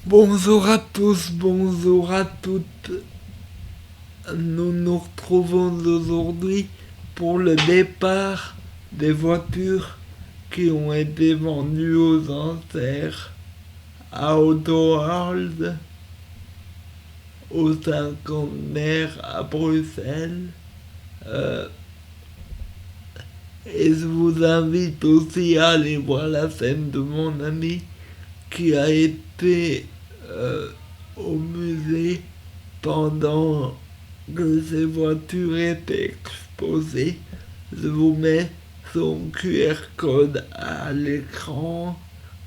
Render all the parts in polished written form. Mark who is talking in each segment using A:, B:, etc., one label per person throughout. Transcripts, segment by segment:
A: Bonjour à tous, bonjour à toutes. Nous nous retrouvons aujourd'hui pour le départ des voitures qui ont été vendues aux enchères à Auto World, au Cinquantenaire à Bruxelles. Et je vous invite aussi à aller voir la scène de mon ami qui a été au musée pendant que ces voitures étaient exposées. Je vous mets son QR code à l'écran,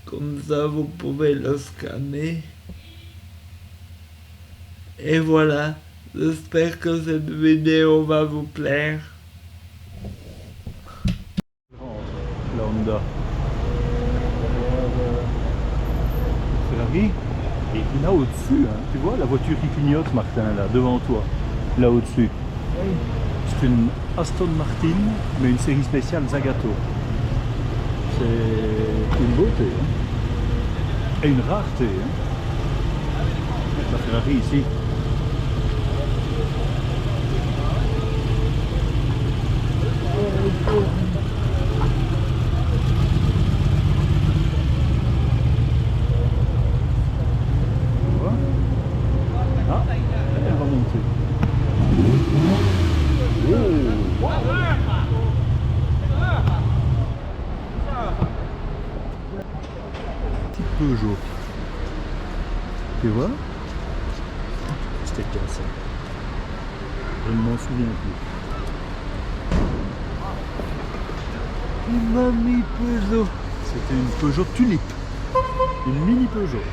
A: comme ça vous pouvez le scanner. Et voilà, j'espère que cette vidéo va vous plaire.
B: La Honda. Ferrari. Et là au-dessus, hein, tu vois la voiture qui clignote, Martin, là, devant toi, là au-dessus. C'est une Aston Martin, mais une série spéciale Zagato. C'est une beauté, hein. Et une rareté. Hein. La Ferrari ici. Ah, elle va monter. Oh. Petit Peugeot. Tu vois? C'était quoi ça? Je ne m'en souviens plus.
A: Une mamie Peugeot.
B: C'était une Peugeot Tulipe. Une mini Peugeot.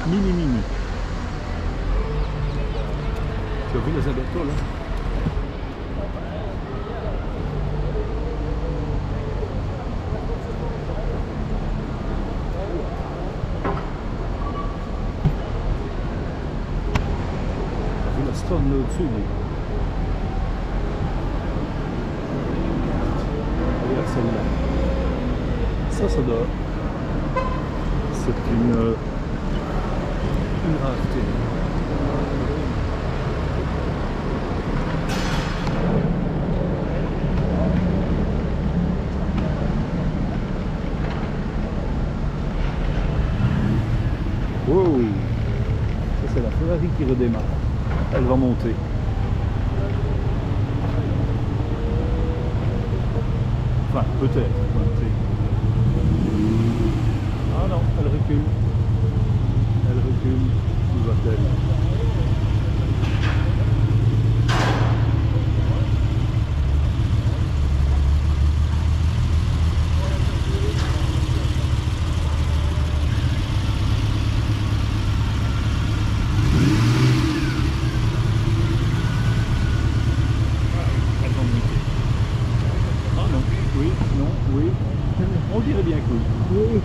B: Mini. Tu as vu la Zagato là? Tu as vu la Stone là au-dessus? Regarde celle-là. Ça doit. C'est une rareté. Wow! Ça c'est la Ferrari qui redémarre. Elle va monter. Enfin, peut-être monter. Ah non, elle recule. Elle recule. Où va-t-elle? Elle va monter. Ah non, oui, non, oui. On dirait bien que oui. Oui.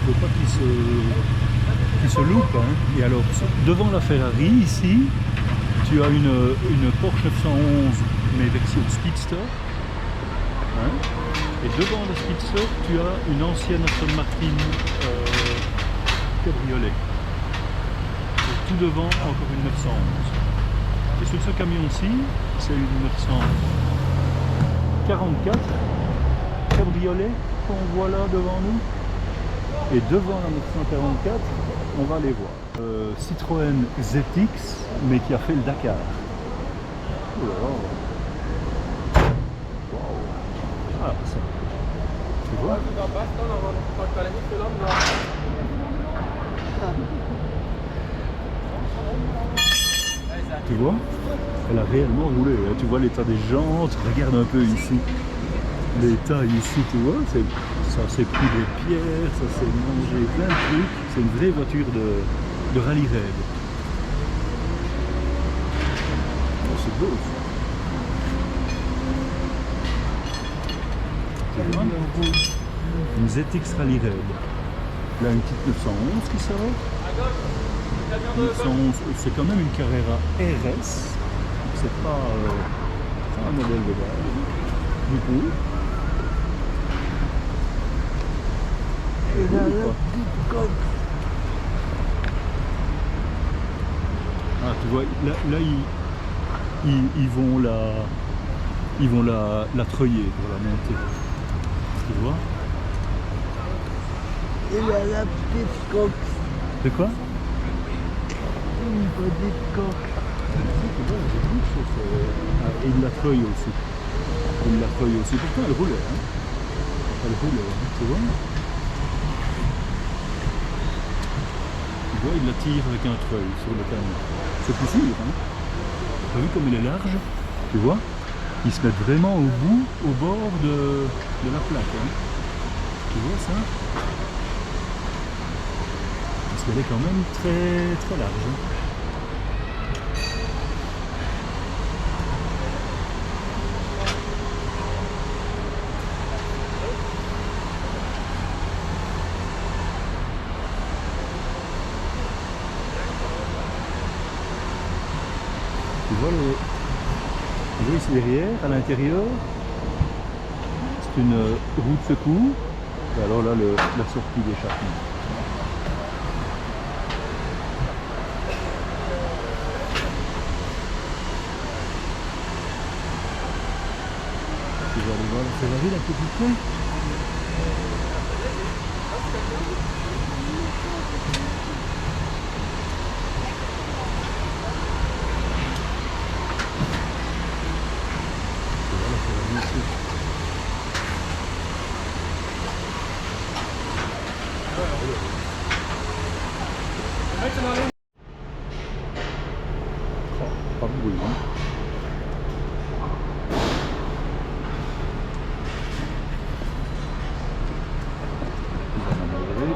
B: Faut pas qu'il se loupe. Hein. Et alors, devant la Ferrari, ici, tu as une Porsche 911, mais version Speedster. Hein. Et devant le Speedster, tu as une ancienne Aston Martin cabriolet. Et tout devant, encore une 911. Et sur ce camion-ci, c'est une 944 cabriolet qu'on voit là devant nous. Et devant la 944, on va aller voir. Citroën ZX, mais qui a fait le Dakar. Oh là là. Wow. Ah, ça. Tu vois? Tu vois? Elle a réellement roulé. Hein. Tu vois l'état des jantes. Regarde un peu ici. L'état ici, tu vois, ça s'est pris des pierres, ça s'est mangé plein de trucs. C'est une vraie voiture de rallye raid. c'est beau aussi. Tu vois, une ZX Rally Raid. Là, une petite 911 qui s'arrête. 911, c'est quand même une Carrera RS. C'est pas un modèle de base. Du coup.
A: Et là, la petite coque.
B: Ah, tu vois, là ils vont la treuiller pour la monter. Tu vois?
A: Et là, la petite coque.
B: C'est quoi?
A: Une petite coque.
B: Et il la treuille aussi. Il la treuille aussi. Pourtant, elle roulait. Hein? Elle roulait, hein, tu vois? Tu vois, il la tire avec un treuil sur le camion. C'est plus sûr, hein? T'as vu comme il est large? Tu vois? Il se met vraiment au bout, au bord de la plaque. Hein? Tu vois ça? Parce qu'elle est quand même très très large. Hein? Tu vois ici derrière, à l'intérieur, c'est une roue de secours. Et alors là, la sortie d'échappement. Tu vas aller voir la Ferrari un peu plus près. Tu vois la Ferrari ici. Oh, pas de bruit, hein. Il va m'améliorer.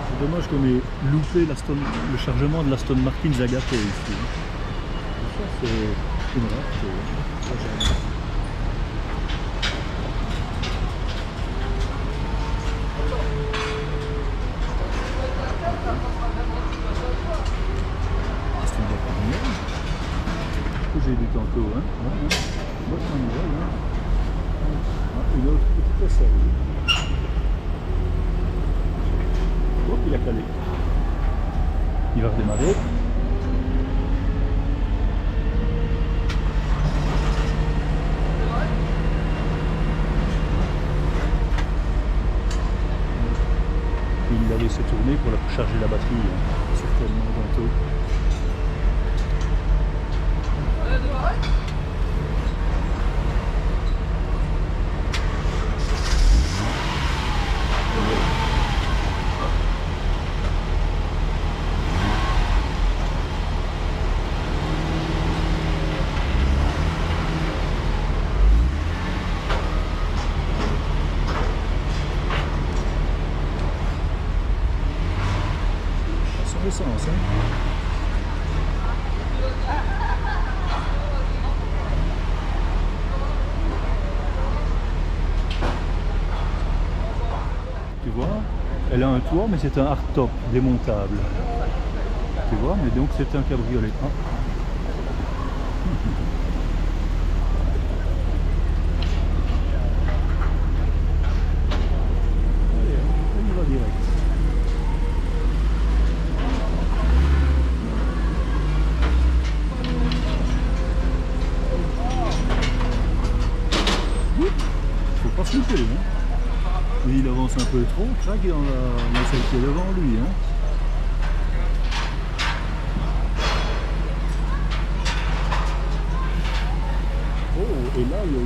B: C'est dommage qu'on ait loupé le chargement de l'Aston Martin Zagato ici. Ça, c'est une rareté. C'est une boîte manuelle. Que j'ai dit tantôt, hein. Ouais, hein. Boîte manuelle, hein. Ah, une autre petite essai. Hop, il a calé. Il va redémarrer. Il l'a laissé tourner pour charger la batterie, hein, certainement bientôt. Sans essence, hein. Tu vois, elle a un toit, mais c'est un hardtop démontable. Tu vois, mais donc c'est un cabriolet. Ah. Allez, on y va direct. Faut pas se louper, hein. Lui il avance un peu trop, crac, il en a celle qui est devant lui, hein. Oh, et là il y a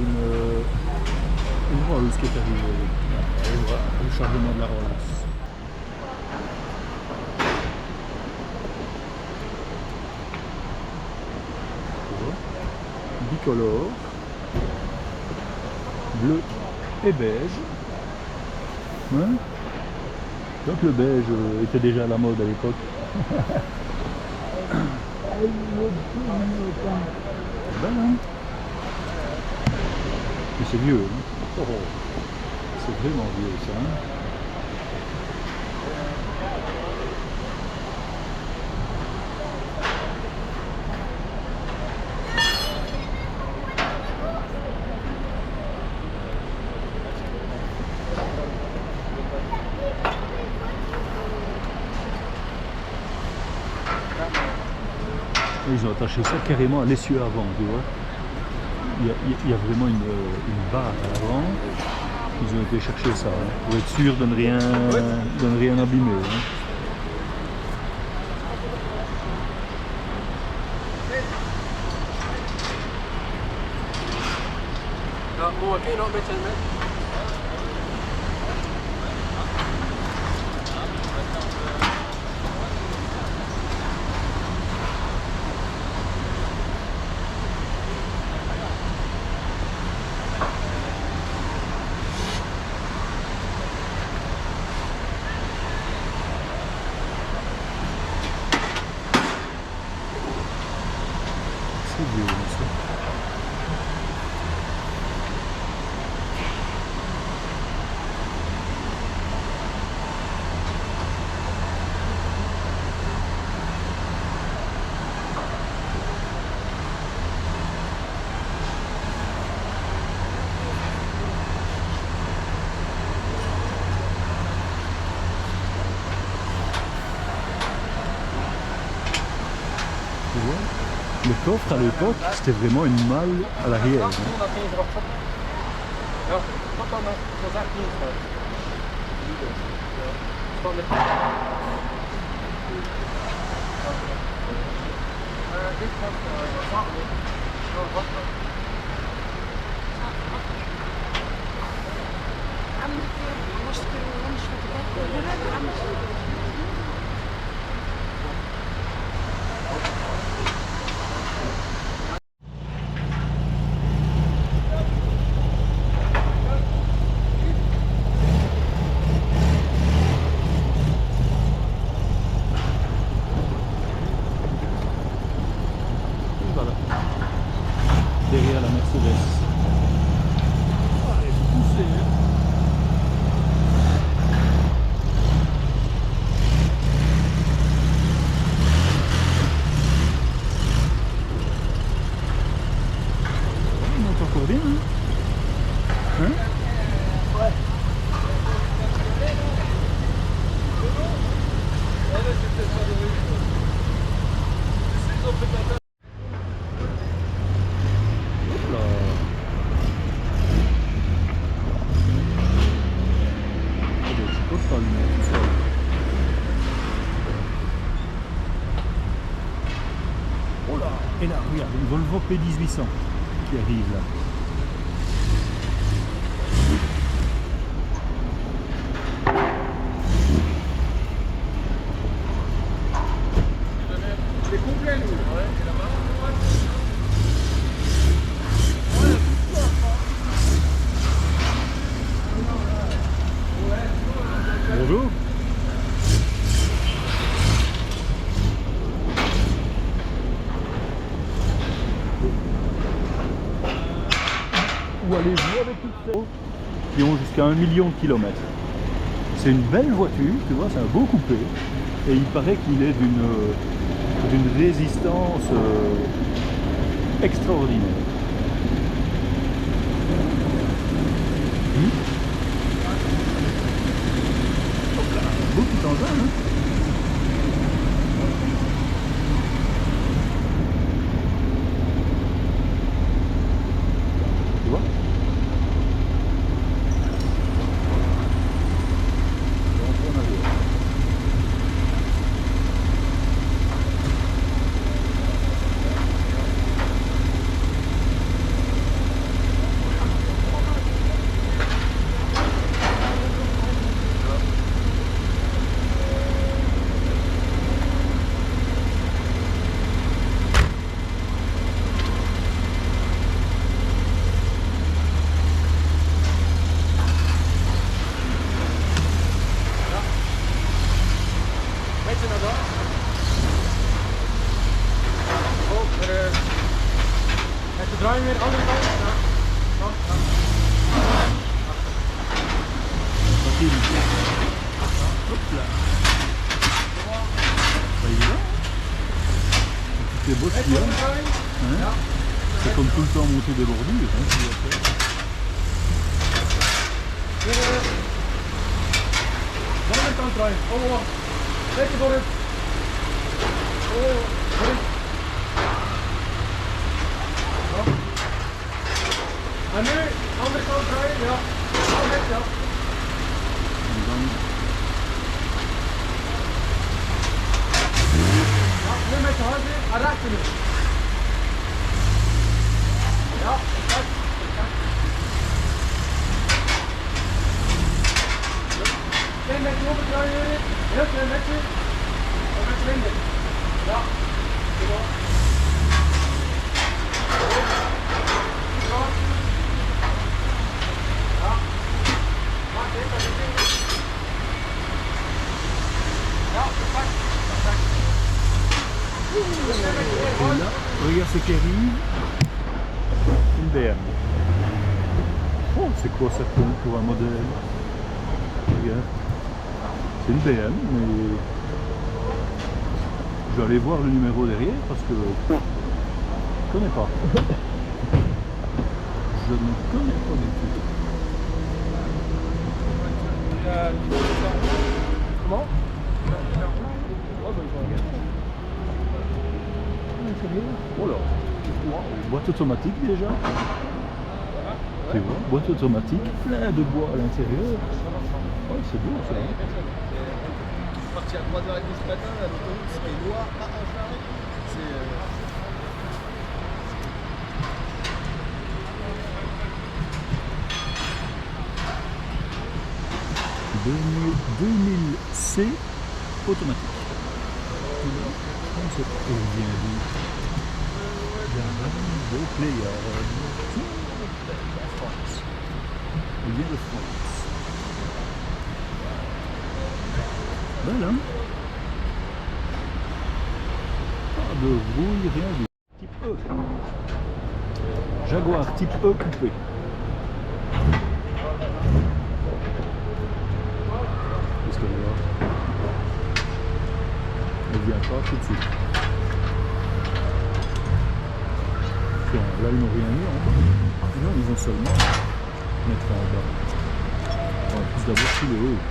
B: une Rolls qui est arrivée. Et voilà, le chargement de la Rolls. bicolore, bleu et beige. Hein? Donc le beige était déjà à la mode à l'époque. Ben, hein. Mais c'est vieux. Hein? Oh, c'est vraiment vieux ça. Hein? Ils ont attaché ça carrément à l'essieu avant, tu vois. Il y a vraiment une barre à l'avant. Ils ont été chercher ça, hein, pour être sûr de ne rien abîmer. Hein. C'est vieux, ça. Tu vois, le coffre à l'époque, c'était vraiment une malle à l'arrière. Hein. Voilà. Derrière la Mercedes. Ah, elle est poussée, hein. Il monte encore bien, hein? Hein? Ouais. Oh là! Et là, regarde, une Volvo P1800 qui arrive là.
C: C'est complet, nous. Ouais, et là-bas.
B: Bonjour. Où allez-vous avec toutes ces qui ont jusqu'à 1 million de kilomètres? C'est une belle voiture, tu vois, c'est un beau coupé. Et il paraît qu'il est d'une résistance extraordinaire. Beau petit engin, hein? Tu vois?
C: beetje naar daar. Oh, even draaien weer, andere kant. Ja. Ja.
B: Hop là. Ça y est là. Toutes les bosses qu'il y a. Hein. C'est comme tout le temps monter des bordures. Hein, tu vas faire.
C: Andere kant draaien. Oh, wacht. Lekker door het. Oh, sorry. Ja. En nu, andere kant draaien, ja. Altijd, ja.
B: En dan...
C: Ja, nu met je handen en rechten nu. Ja, kijk. Klein beetje overdraaien jullie. Heel klein beetje. En met vinger. Ja. Goed hoor. Ja. Maak dit met de vinger. Ja, perfect. Perfect.
B: Et là, regarde ce qui arrive. Une BM. Oh, c'est quoi ça pour un modèle? Regarde. C'est une BM, mais je vais aller voir le numéro derrière parce que je ne connais pas. Je ne connais pas du tout.
C: Comment?
B: Oh là, wow. Boîte automatique déjà. Tu vois, boîte automatique, plein de bois à l'intérieur. Ouais, c'est beau ça.
D: Je suis parti à 3h30 ce matin, l'autoroute c'était noir, pas un char.
B: C'est 2000C automatique. Comme ça, elle vient d'où? Beau player. France. Elle vient de France. Belle hein? Pas de rouille, rien du type E. Jaguar type E coupé. Qu'est-ce qu'elle va? Elle vient pas tout de suite. Tiens, là ils n'ont rien mis en bas. Non, ils vont seulement mettre en bas. On va plus d'abord sous le haut.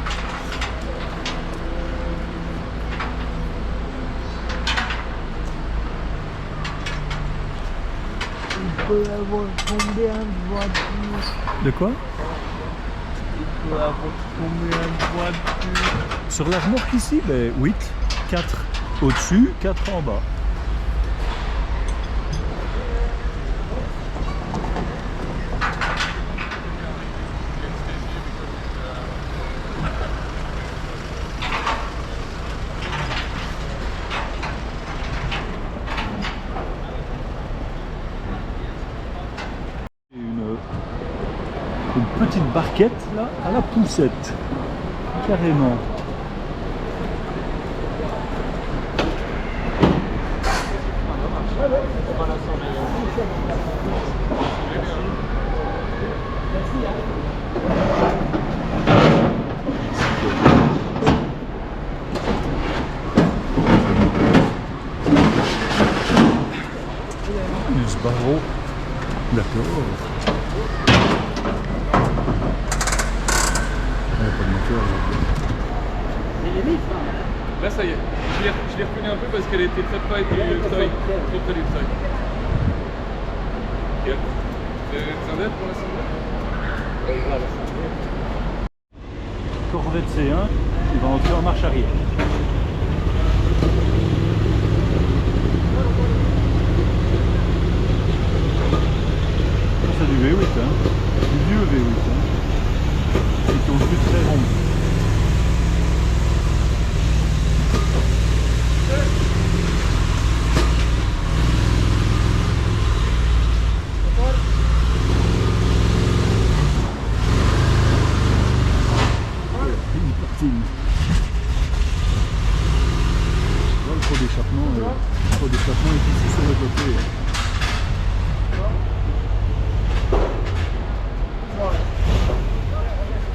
A: Il peut avoir combien de voitures?
B: De quoi?
A: Il peut avoir combien de voitures?
B: Sur la remorque ici, ben 8, 4 au-dessus, 4 en bas. Une petite barquette là à la poussette, carrément. Ce barreau, d'accord. Pas de moteur,
C: Là ça y est, je l'ai reconnu un peu parce qu'elle était très près du seuil, trop près du seuil. Ok. Xander pour la Xander?
B: Corvette C1 qui va entrer en marche arrière. C'est du V8, hein. Du vieux V8. Hein. Qui tourne plus très rond. Une centre de stationnement est ici sur le côté.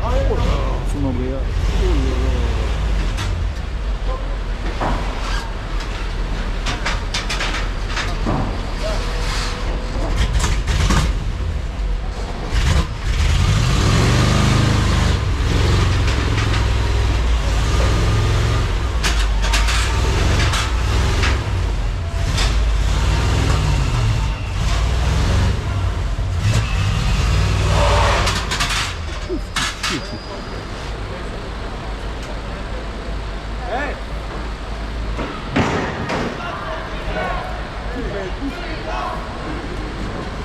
B: Oh là, son embrayage. Oh là là.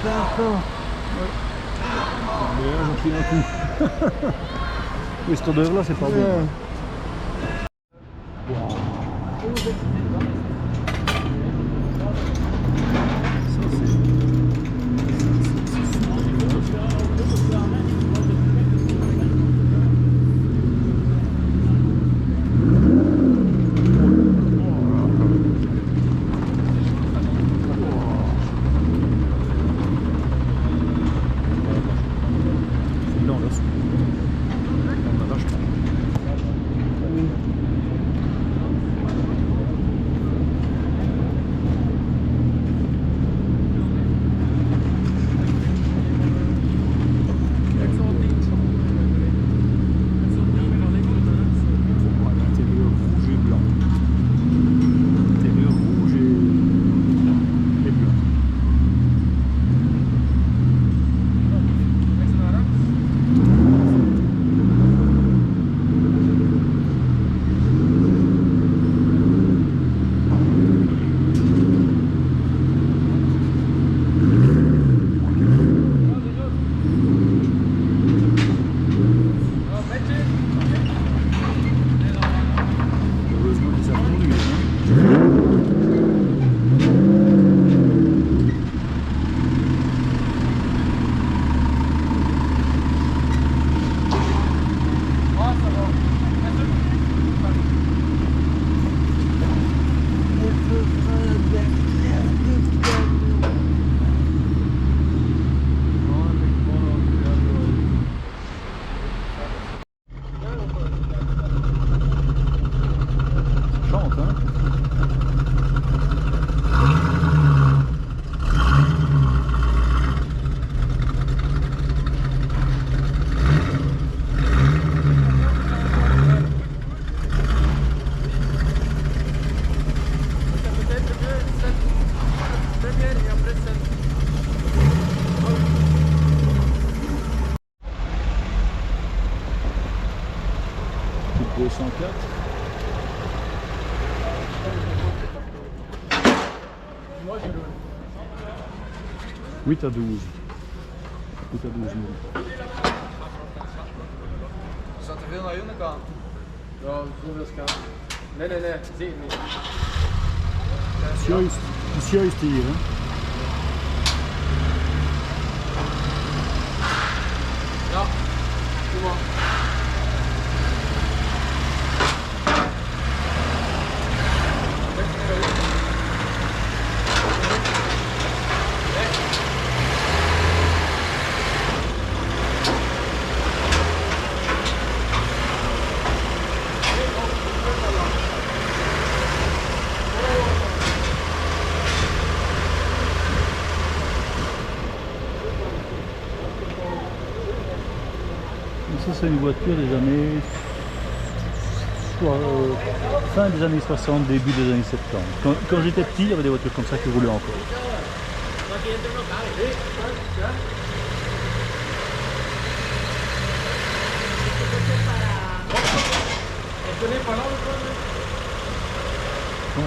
B: D'accord. Ouais. J'en pris un coup. Oui, cette odeur-là, c'est pas bon. Wow. Chante, hein? Type 204.
C: Moi, je le...
B: 8 à 12. 8 à 12 000.
D: Zat er veel naar de kant?
C: Ja, zoveel schaam. Nee, zeker niet.
B: Het is juist hier, hè?
C: Ja, doe maar.
B: Ça, c'est une voiture des années... fin des années 60, début des années 70. Quand j'étais petit, il y avait des voitures comme ça qui roulaient encore. Non.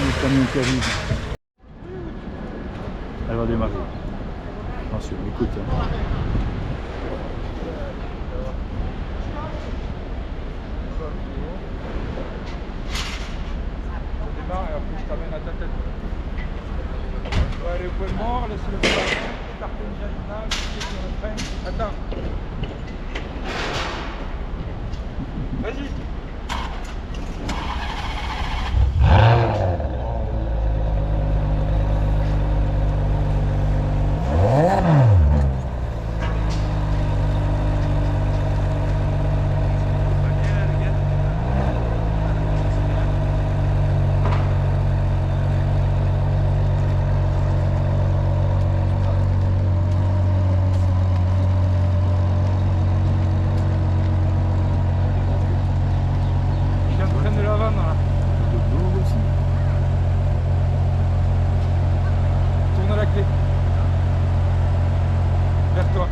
B: Le camion qui arrive. Elle va démarrer. Attention, écoute. Hein.
C: Je démarre et après je t'amène à ta tête. On va aller au point mort, laisse le frein, écarter une diagonale, pied sur le frein. Attends. Vas-y. Vers toi.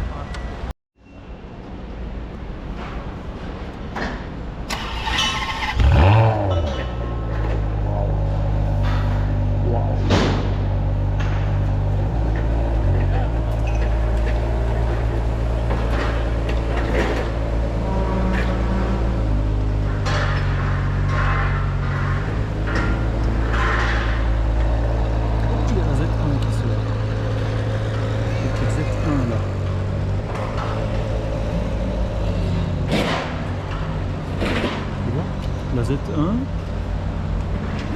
B: Il y a la Z1 qui sort. La Z1 là. Tu vois? La Z1,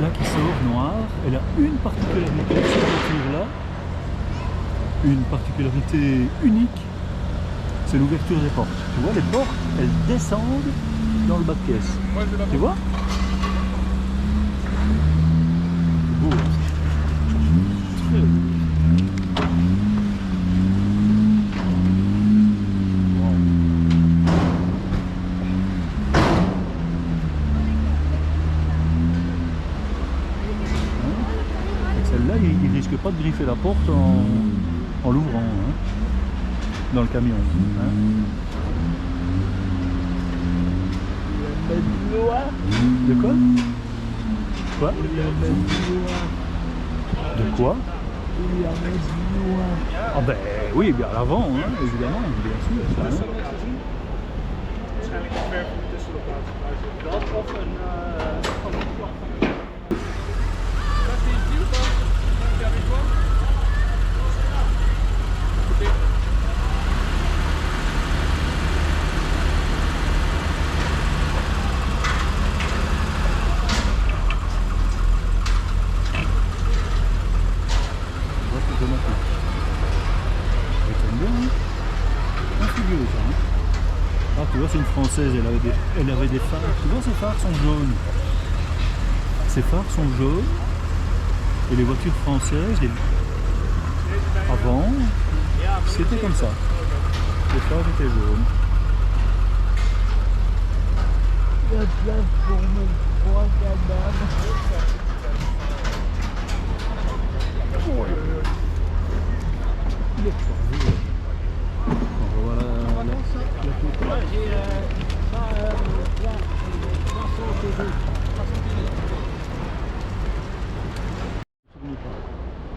B: là qui sort noire, elle a une particularité, cette voiture-là, une particularité unique, c'est l'ouverture des portes. Tu vois, les portes, elles descendent dans le bas de caisse. Tu vois? C'est beau, hein. Très beau. Celle-là, il risque pas de griffer la porte en l'ouvrant, hein, dans le camion. Hein. De quoi? Quoi? De quoi? Ah ben oui, bien à l'avant, hein, évidemment, bien sûr. Ça, hein. Ah, tu vois, c'est une française, elle avait des phares. Tu vois, ces phares sont jaunes. Ces phares sont jaunes. Et les voitures françaises, avant, c'était comme ça. Les phares étaient jaunes.
A: La place pour nos trois cadavres.
B: Voilà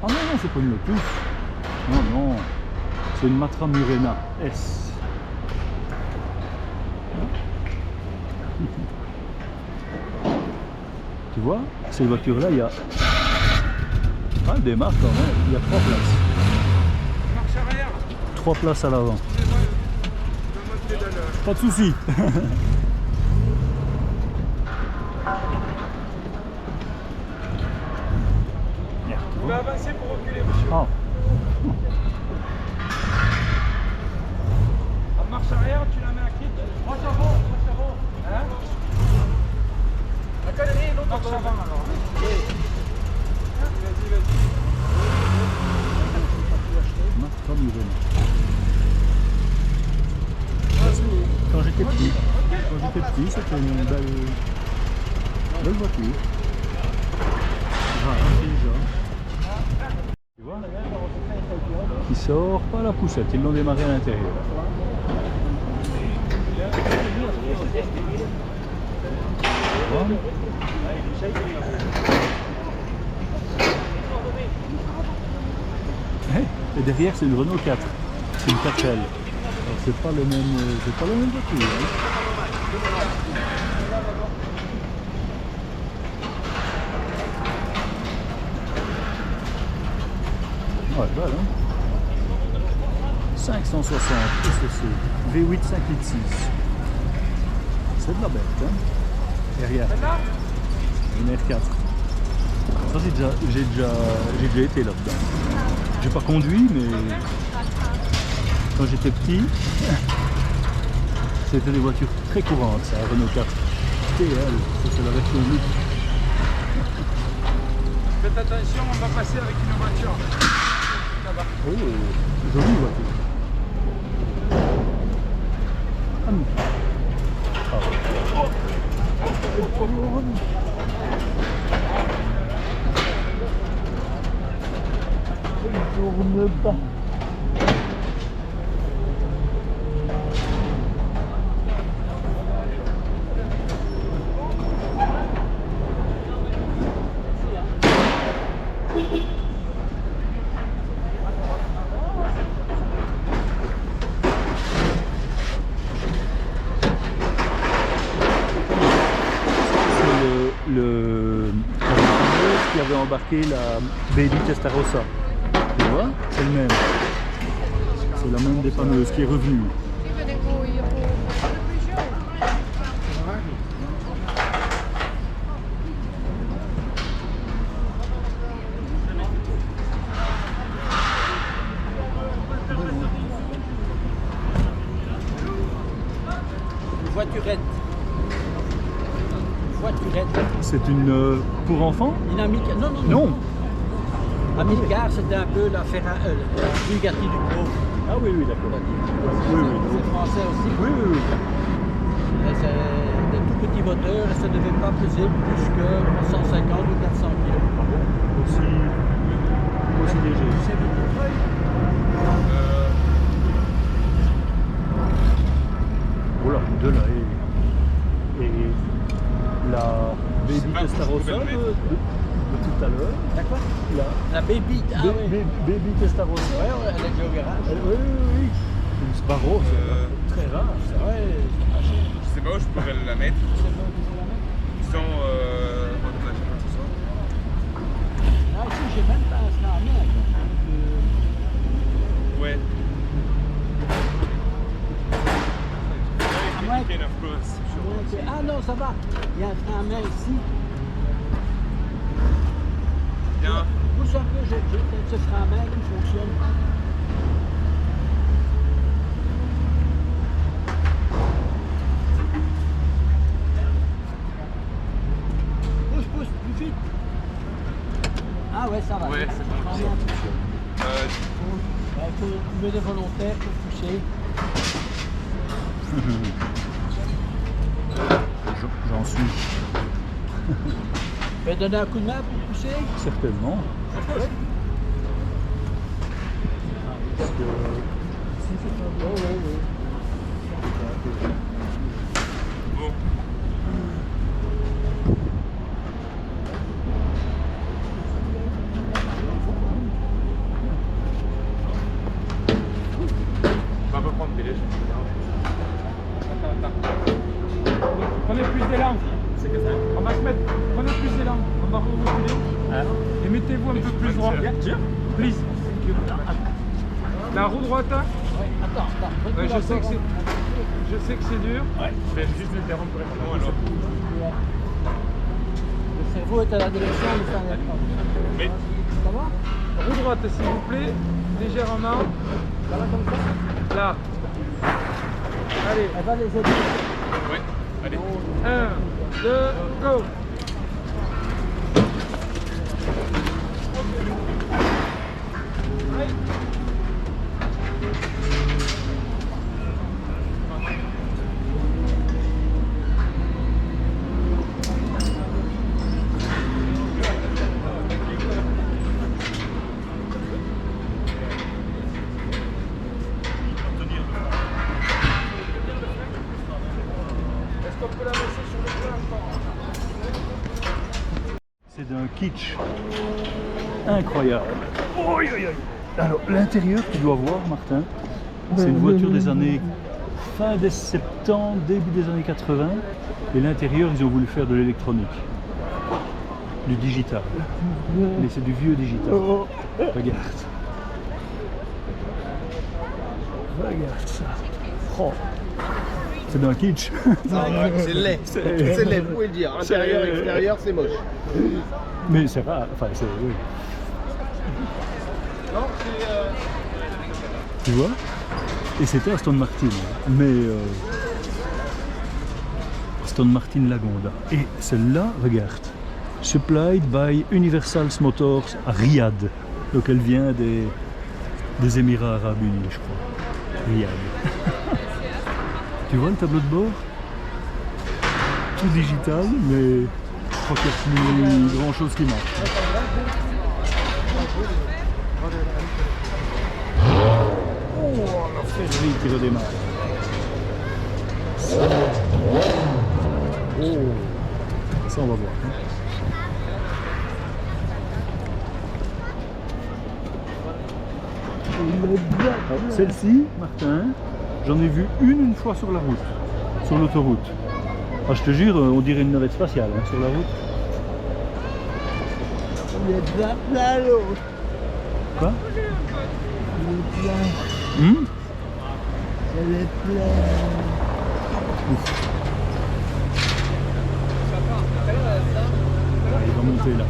B: Ah non, non, c'est pas une Lotus. Non, non. C'est une Matra Murena S. Tu vois, ces voitures-là, il y a... Ah, elle démarre quand même. Il y a 3 places.
C: Marche arrière.
B: 3 places à l'avant. Pas de soucis.
C: Vous pouvez avancer pour reculer, monsieur.
B: Ah.
C: En marche arrière, tu la mets à qui? Marche avant, marche avant. Hein? Marche avant alors. Vas-y, vas-y.
B: Matra Murena. Quand j'étais petit, c'était une belle voiture. Ah, déjà. Tu vois? Qui sort pas la poussette, ils l'ont démarré à l'intérieur. Et Et derrière, c'est une Renault 4. C'est une 4L. Alors, c'est pas le même, voiture. Hein. Ouais, voilà. 560 SEC, V8 5 litres 6. C'est de la bête, hein. Derrière, une R4. Ça, j'ai déjà été là-dedans. J'ai pas conduit, mais quand j'étais petit, c'était des voitures très courantes, ça, Renault 4 TL, ça c'est la version luxe.
C: Faites attention, on va passer avec une voiture. Là-bas.
B: Oh, jolie voiture. Ah non. Ah ouais. Tourne pas. Le qui avait embarqué la Baby Testarossa. Tu vois, c'est le même. C'est la même dépanneuse qui est revenue.
E: Voiturette.
B: C'est une pour enfants?
E: Une Amica. Non, non,
B: non.
E: Amilcar, c'était un peu la Bugatti du Pro.
B: Ah oui, oui, d'accord. Oui, oui.
E: C'est français aussi.
B: Oui, oui, oui.
E: C'est des tout petits moteurs et ça ne devait pas peser plus que 150 ou 400 kg.
B: Ah bon? Aussi léger.
E: C'est vite.
B: Voilà, de là et la Baby Testarossa de tout à l'heure.
E: D'accord. La Baby. Ah, oui.
B: Baby Testarossa.
E: Ouais, elle est déjà au garage.
B: Oui, oui, oui. Une Sbarro, c'est très rare. Ça.
E: Ouais,
C: Je sais pas où je pourrais la mettre. Sans
E: ah, ici, j'ai même pas un slammer.
C: ouais.
E: Ah non, ça va. Il y a un frein à main ici.
C: Bien.
E: Pousse un peu, j'ai peut-être ce frein à main qui fonctionne. Pousse, plus vite. Ah ouais, ça va.
C: Ouais, c'est bon.
E: Il faut trouver des volontaires pour pousser.
B: J'en suis.
E: Tu vas donner un coup de main pour pousser?
B: Certainement.
E: Ouais.
B: Parce que si c'est pas bon, ouais.
C: Bon. On va pas prendre des légers. Attends. Prenez plus d'élan. C'est que ça. On va se mettre. Prenez plus d'élan. On va reculer. Et mettez-vous un peu plus droit. Please. La roue droite.
E: Ouais, attends.
C: Ouais, je sais que c'est dur. Ouais. Je vais juste l'interrompre pour alors.
E: Le cerveau est à la direction du frein à main.
C: Mais
E: Ça va?
C: roue droite s'il vous plaît. Légèrement.
E: Ça va comme ça?
C: Là. Allez.
E: Elle va les aider.
C: Ouais. Allez. 1, 2, go. Est-ce qu'on peut la laisser sur le plan encore?
B: C'est d'un kitsch incroyable. Oi, oi, oi. Alors, l'intérieur, tu dois voir, Martin, c'est une voiture des années fin des 70, début des années 80. Et l'intérieur, ils ont voulu faire de l'électronique, du digital. Mais c'est du vieux digital. Regarde. Regarde ça. Oh. C'est d'un kitsch.
D: C'est laid. C'est laid, vous pouvez le dire. Intérieur, extérieur, c'est moche.
B: Mais c'est rare. Enfin, c'est. Oui.
D: Non, c'est.
B: Tu vois? Et c'était Aston Martin. Mais. Aston Martin Lagonda. Et celle-là, regarde. Supplied by Universal Motors à Riyad. Donc elle vient des Émirats Arabes Unis, je crois. Riyad. Tu vois le tableau de bord? Tout digital, mais je crois qu'il n'y a plus grand chose qui marche. Oh, la ferrerie qui redémarre. Oh, ça on va voir. Hein. Celle-ci, Martin, j'en ai vu une fois sur la route, sur l'autoroute. Ah, je te jure, on dirait une navette spatiale hein, sur la route.
A: Il est plein l'autre.
B: Quoi?
A: Il est plein. Elle est pleine.
B: Ah, il va monter là.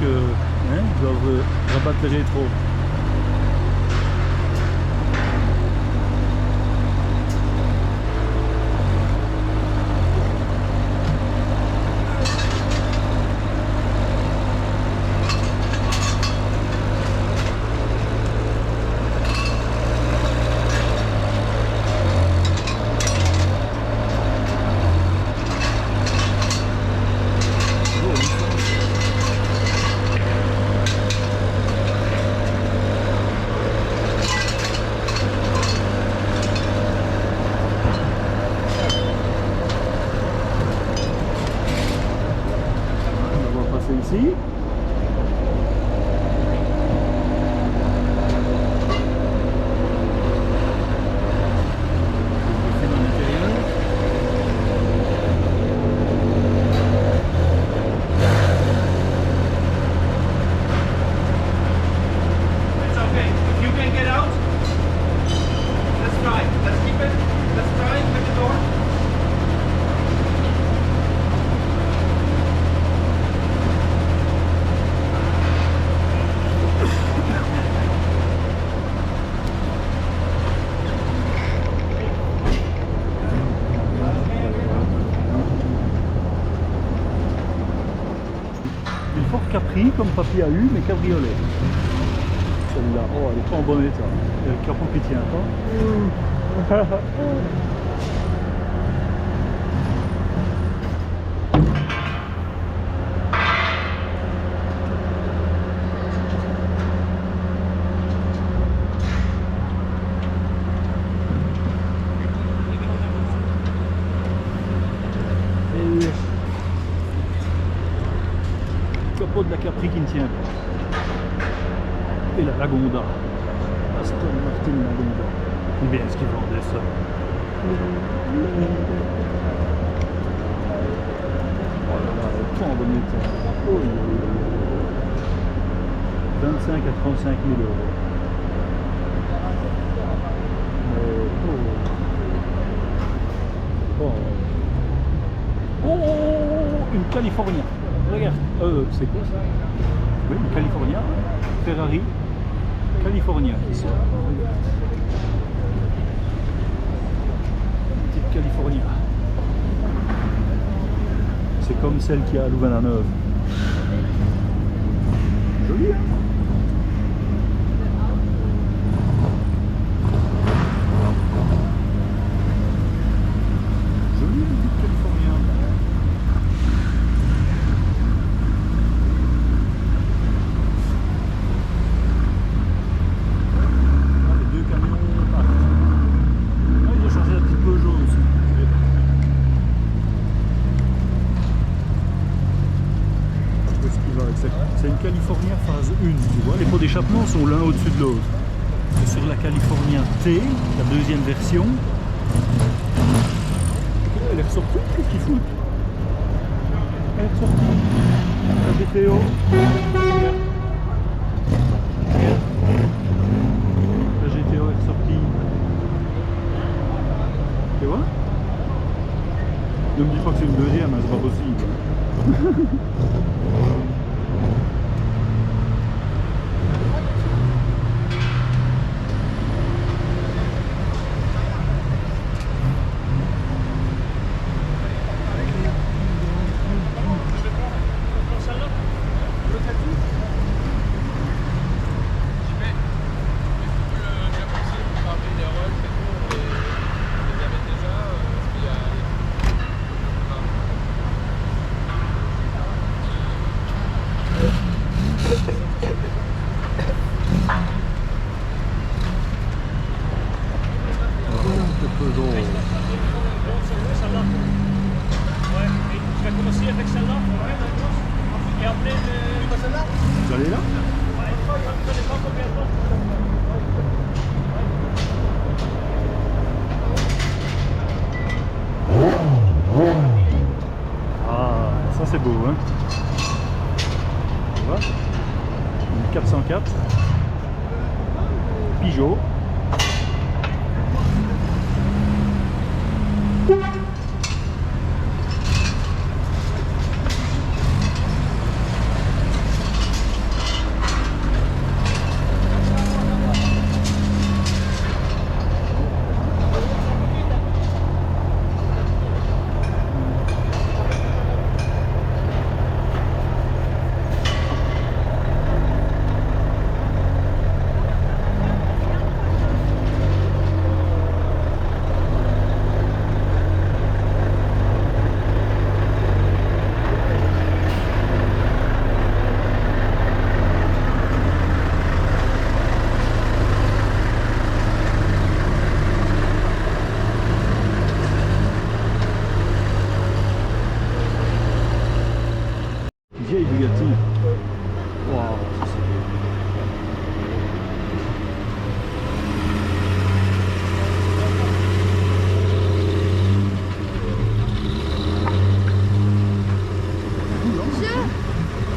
B: Ils doivent rabattre les rétros. Ici.
C: It's okay. If you can get out, let's try. Let's keep it. Let's try with the door.
B: Une Ford Capri comme papy a eu, mais cabriolet. Celle-là, oh, elle n'est pas en bon état. Il y a le capot qui tient pas. Capot de la Capri qui ne tient pas. Et la Lagonda. Aston Martin Lagonda. Combien est-ce qu'ils vendaient ça? Oh là là, elle est pas en bon état. Oh, 25 à 35 000 euros. Oh. Oh, une California. Regarde. C'est quoi ça? Oui, une California. Ferrari. California. Ici. Petite California. C'est comme celle qu'il y a à Louvain-la-Neuve. Joli, hein? Joli, le but californien. Ah, les deux camions partent. Ah, ils ont changé la petite Peugeot aussi. Où est-ce qu'il va avec ça? C'est une California phase 1, tu vois, les pots d'échappement sont l'un au-dessus de l'autre. Et sur la California T, la deuxième version, elle est ressortie, qu'est-ce qu'il fout? Elle est ressortie. La GTO. Regarde. La GTO est ressortie. Tu vois? Ne me dis pas que c'est une deuxième, hein, c'est pas possible. Vous allez là? Ah, ça c'est beau, hein? Tu vois? Une 404 Peugeot. Vieille Bugatti. Waouh, ça c'est beau.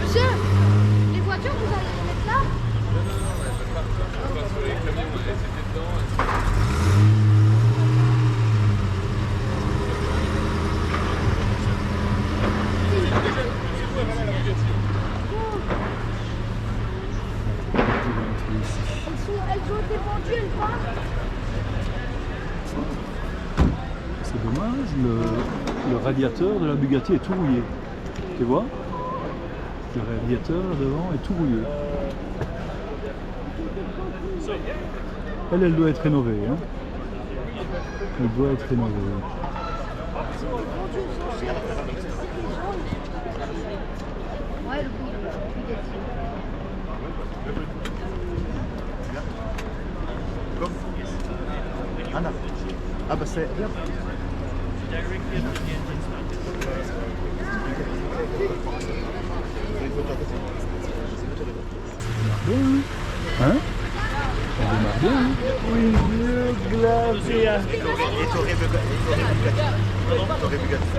F: Monsieur, les voitures, vous allez les mettre là? Elles ont été vendues, elles partent.
B: C'est dommage, le radiateur de la Bugatti est tout rouillé. Tu vois? Le radiateur là devant est tout rouillé. Elle doit être rénovée. Hein? Elle doit être rénovée.
F: Ouais, le Bugatti.
D: Anna. Ah bah c'est...
B: Bien, hein? Elle démarre bien, hein?
D: Oui, le glacier. Et t'aurais Bugatti.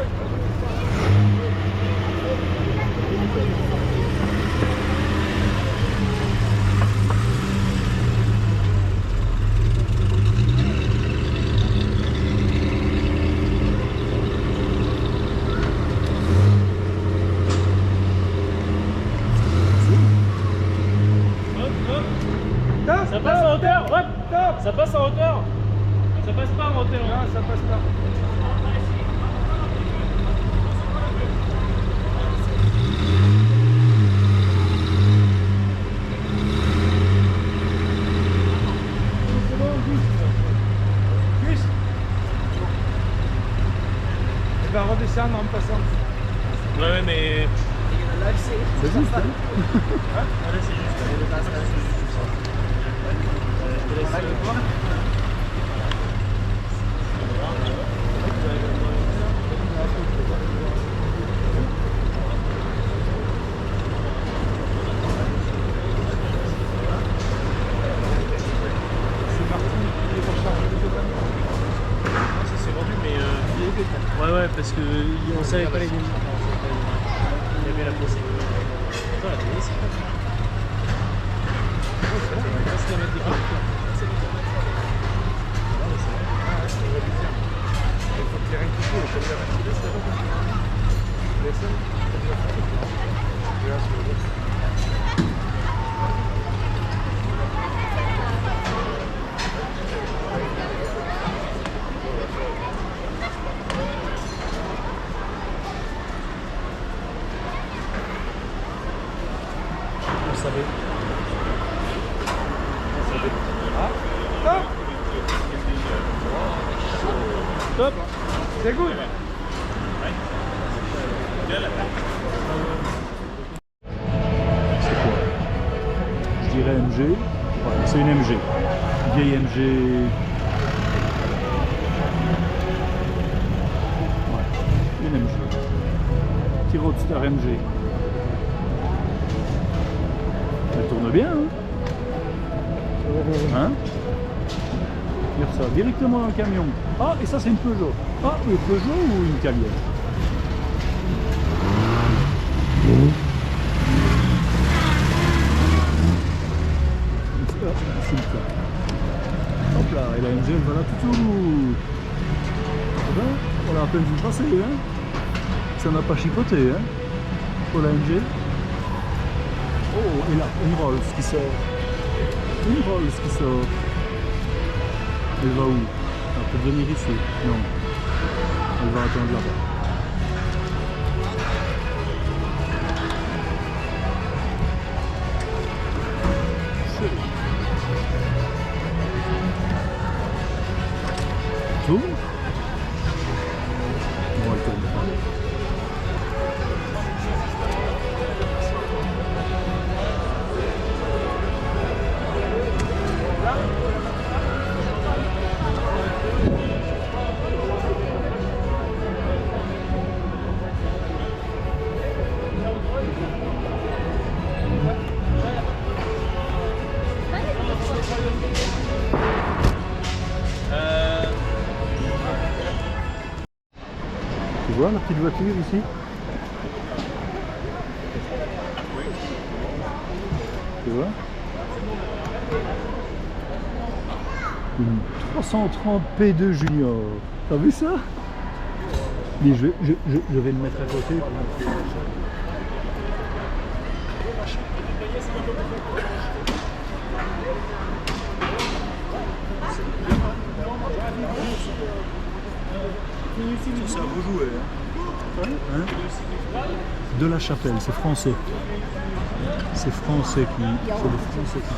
C: passe en hauteur. Hop, ça passe en hauteur. Ça passe pas en hauteur.
D: Non, ça passe pas.
C: Il va redescendre en passant. Ouais, mais.
B: C'est juste, hein.
C: Là, c'est juste. Ouais, parce que on savait pas les limites. Il y avait la procédure. Attends, la télé, c'est pas ça. C'est la mettre des connecteurs.
D: Il faut que les règles qu'il faut, il faut les retirer, c'est pas comme les seuls.
C: Top. C'est good.
B: C'est quoi? Je dirais MG. Voilà, c'est une MG. Vieille MG. Ouais, une MG. Petit Roadster MG. Elle tourne bien, hein? Hein? Dire ça directement dans le camion. Ah, et ça c'est une Peugeot. Ah, une Peugeot ou une Cayenne? C'est le cas. Hop là, et la MG elle va là tout au bout. Eh ben, on a à peine vu passer, hein. Ça n'a pas chipoté, hein, pour la MG. Oh, et là, une Rolls qui sort. Une Rolls qui sort. Elle va où? Elle peut venir ici. Non. Elle va attendre là-bas. Tourne? Bon, elle tourne pas. Tu vois la petite voiture ici? Tu vois? Une 330 P2 Junior. T'as vu ça? Mais je vais le mettre à côté pour montrer.
D: C'est un beau jouet.
B: Hein? De la Chapelle, c'est français. C'est français qui. C'est les Français qui.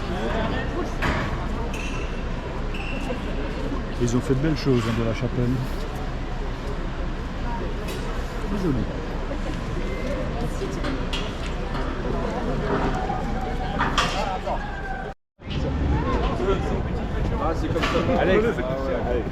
B: Ils ont fait de belles choses hein, de la Chapelle. C'est joli.
D: Ah, c'est comme ça. Alex. Allez.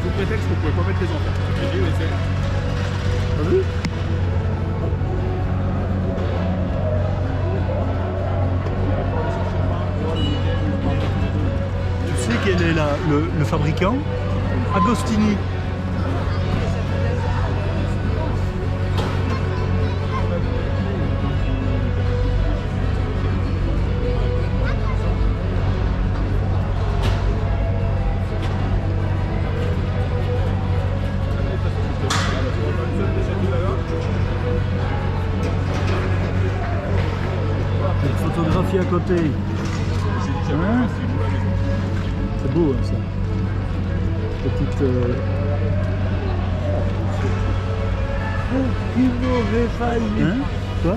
C: Sous prétexte que vous pouvez pas mettre les enfants. J'ai dit, c'est.
B: T'as vu? Tu sais quel est le fabricant? Agostini. Photographie à côté. Hein? C'est beau hein, ça. Petite.
A: Il m'aurait fallu.
B: Hein? Quoi?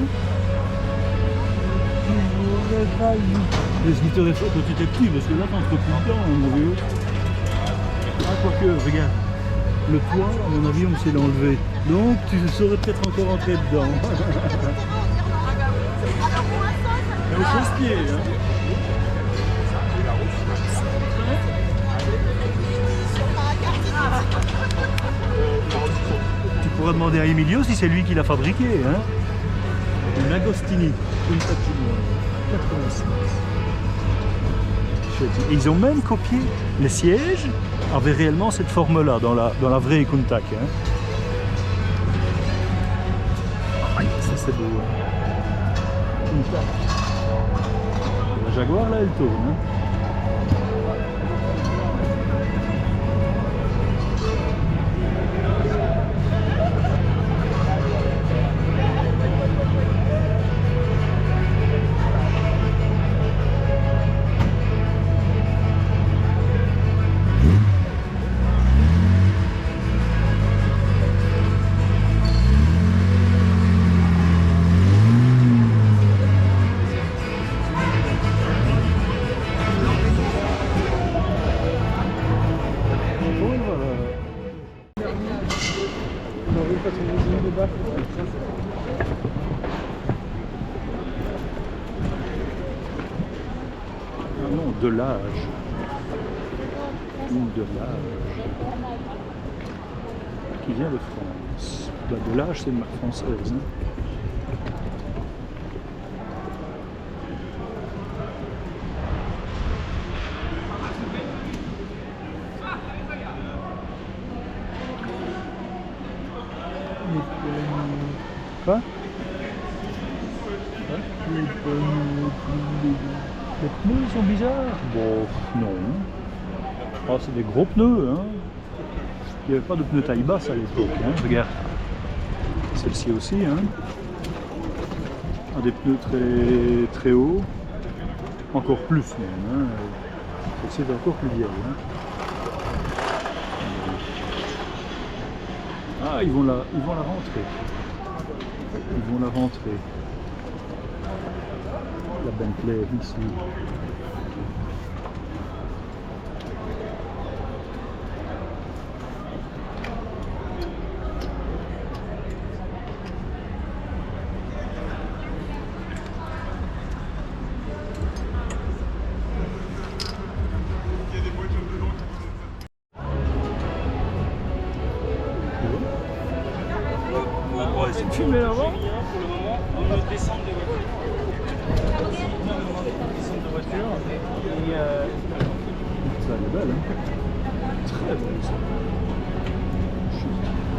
A: Il m'aurait fallu.
B: Qu'est-ce qui t'aurait fait quand tu étais petit? Parce que là t'en trouves plus le temps, hein, mon vieux. Ah, quoique, regarde. Le toit, à mon avis, on sait l'enlever. Donc tu saurais peut-être encore entrer dedans.
C: Au chausse-pied, hein.
B: Tu pourras demander à Emilio si c'est lui qui l'a fabriqué. Hein? Une Agostini, une patinoire, 86. Et ils ont même copié les sièges, avaient réellement cette forme-là dans la vraie Countach. Hein? Ah, ça c'est beau. Hein? Countach. La Jaguar là elle tourne. Hein? Ah non, de l'âge. Une de l'âge. Qui vient de France. Bah, de l'âge, c'est une marque française. Hein. Quoi? Les pneus sont bizarres? Bon, non. Oh, c'est des gros pneus. Hein. Il n'y avait pas de pneus taille basse à l'époque. Hein. Regarde. Celle-ci aussi. Hein. Des pneus très, très hauts. Encore plus même. Hein. Celle-ci est encore plus vieille. Hein. Ah, ils vont la rentrer. Ils vont la rentrer. La Bentley ici. On va essayer de filmer avant.
C: Pour le moment, on me descend de voiture. On me descend de voiture. Et
B: Ça, elle est belle, hein. Très belle, ça.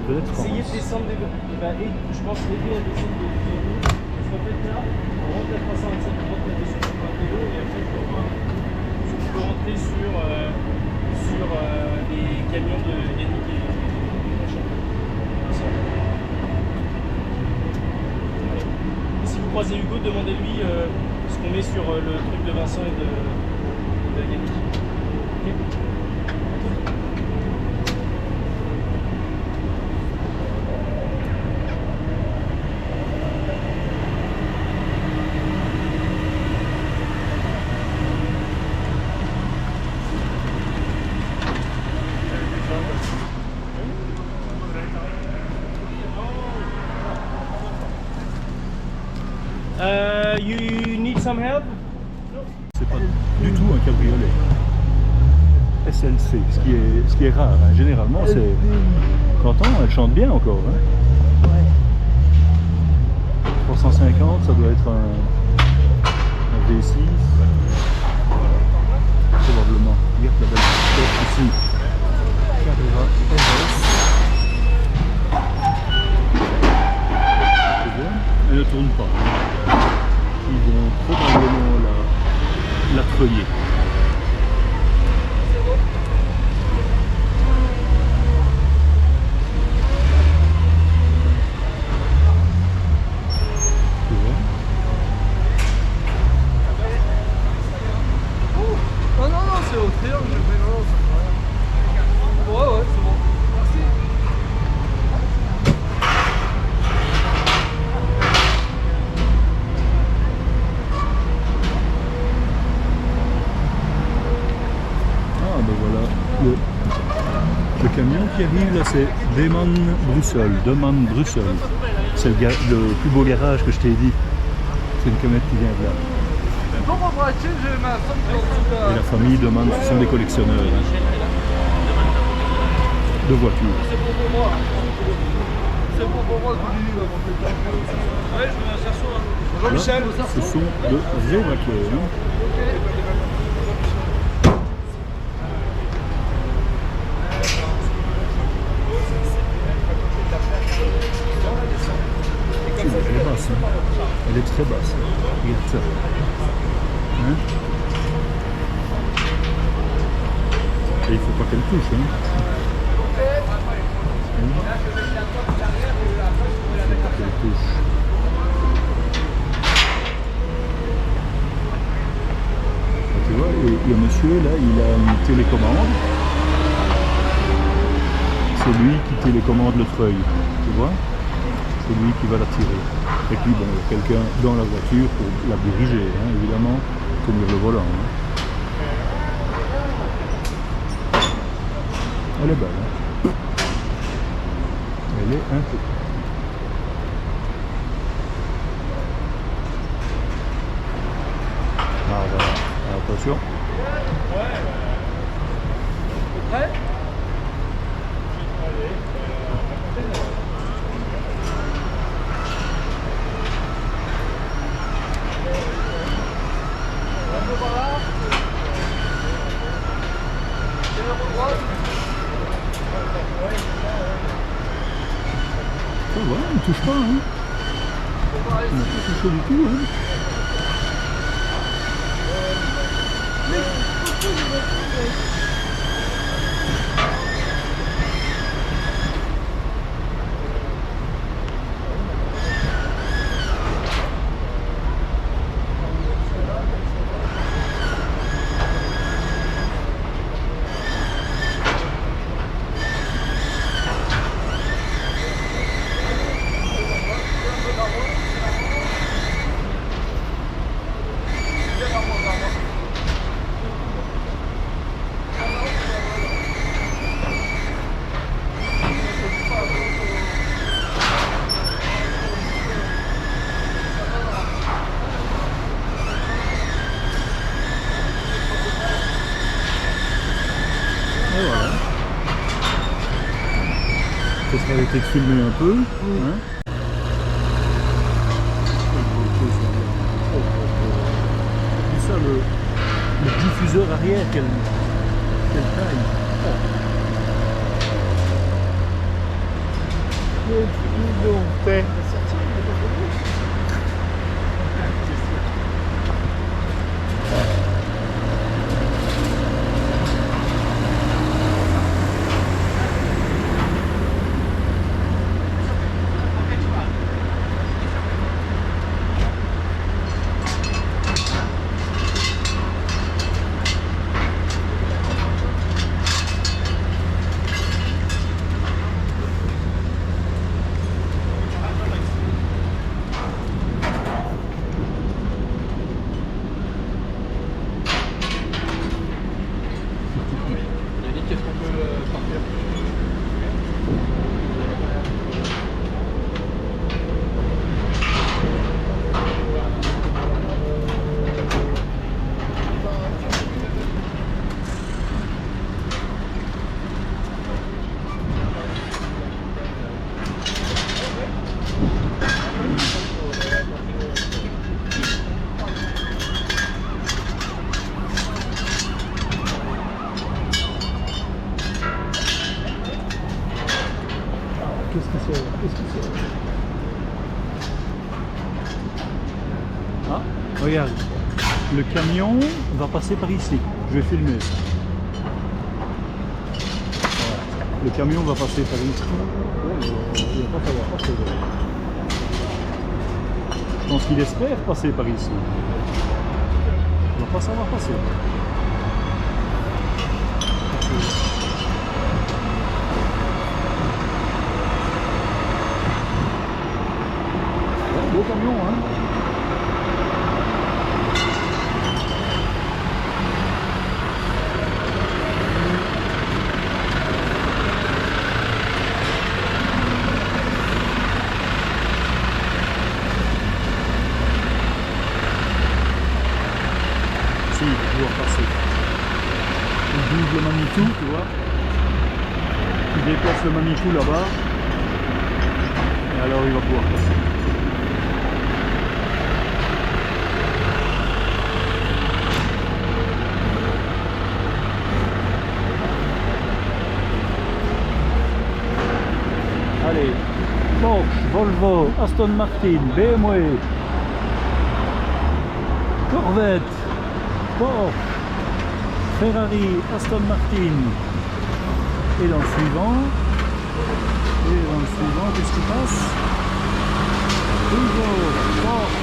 B: Peut-être
C: Essayez de
B: France.
C: descendre des je pense l'aider à descendre des vélos. Parce qu'en fait là, on rentre à 327 pour monter sur le vélo et après je peux rentrer sur les camions de Yannick et machin. Et si vous croisez Hugo, demandez-lui ce qu'on met sur le truc de Vincent et de Yannick. Ok. You need some help?
B: C'est pas du tout un cabriolet. SLC, ce qui est rare. Hein. Généralement, c'est. T'entends, elle chante bien encore. Hein. 350, ça doit être un V6. Probablement. Regarde la belle tête ici. Carrera RS. C'est bien. Elle ne tourne pas. Ils vont probablement la treuiller. Tu vois?
D: Non, non, non, c'est au triangle, j'ai fait non, c'est pas grave. Ouais, ouais, c'est bon. Merci.
B: Ah ben voilà, le camion qui arrive là c'est Deman-Bruxelles, Deman-Bruxelles. C'est le plus beau garage que je t'ai dit. C'est une camionnette qui vient de là.
D: Bon, on va j'ai ma femme qui est en dessous de
B: Et la famille Deman, ce sont des collectionneurs hein, de voitures.
D: C'est bon pour moi. C'est bon pour moi, je vous dis, là, mon petit. Ouais, je viens chercher. Bonjour Michel.
B: Là, ce sont de vraies voitures. Hein. Elle est basse, hein. Elle est très basse. Regarde ça. Hein? Et il ne faut pas qu'elle touche. Hein? Il ne faut pas qu'elle touche. Ah, tu vois, et le monsieur là, il a une télécommande. C'est lui qui télécommande le treuil. Tu vois? C'est lui qui va la tirer. Et puis bon, il y a quelqu'un dans la voiture pour la diriger, hein, évidemment, tenir le volant. Hein. Elle est belle. Hein. Elle est un peu. Ah voilà, attention.
D: Prêt?
B: Ça va, il ne touche pas. Hein. Il n'a pas touché du tout. Hein. Et voilà. Ça serait été de filmer un peu. Hein. Et ça, le diffuseur arrière qu'elle met.
E: Qu'est-ce qu'on peut partir?
B: Qu'est-ce que c'est? Ah, regarde, le camion va passer par ici. Je vais filmer ça. Voilà. Le camion va passer par ici. Il va pas savoir passer. Je pense qu'il espère passer par ici. Il va pas savoir passer. Beau camion, hein? Si, il va pouvoir passer. Il double le Manitou, tu vois. Il déplace le Manitou là-bas. Et alors il va pouvoir passer. Allez, Porsche, Volvo, Aston Martin, BMW, Corvette, Porsche, Ferrari, Aston Martin. Et dans le suivant, qu'est-ce qui passe? Toujours Porsche,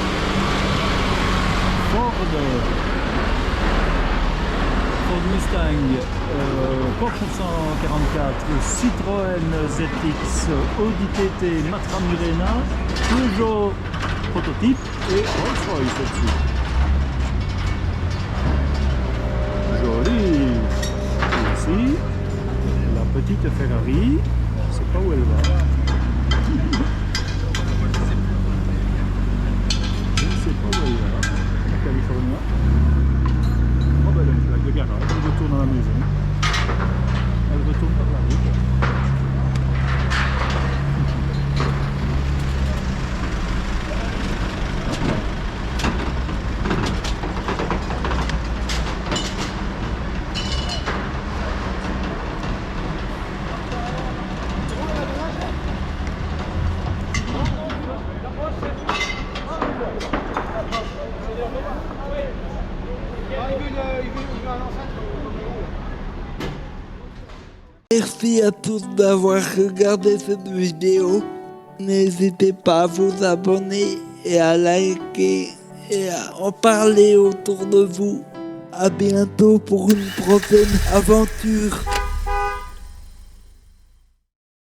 B: Ford Mustang, Porsche 944, Citroën ZX, Audi TT, Matra Murena, Peugeot prototype et Rolls-Royce là-dessus. Joli. Et ici, la petite Ferrari, je ne sais pas où elle va. Je ne sais pas où elle va. La California. Oh ben elle est avec le garage, elle retourne à la maison. Elle retourne par la route.
A: Merci à tous d'avoir regardé cette vidéo. N'hésitez pas à vous abonner et à liker et à en parler autour de vous. À bientôt pour une prochaine aventure.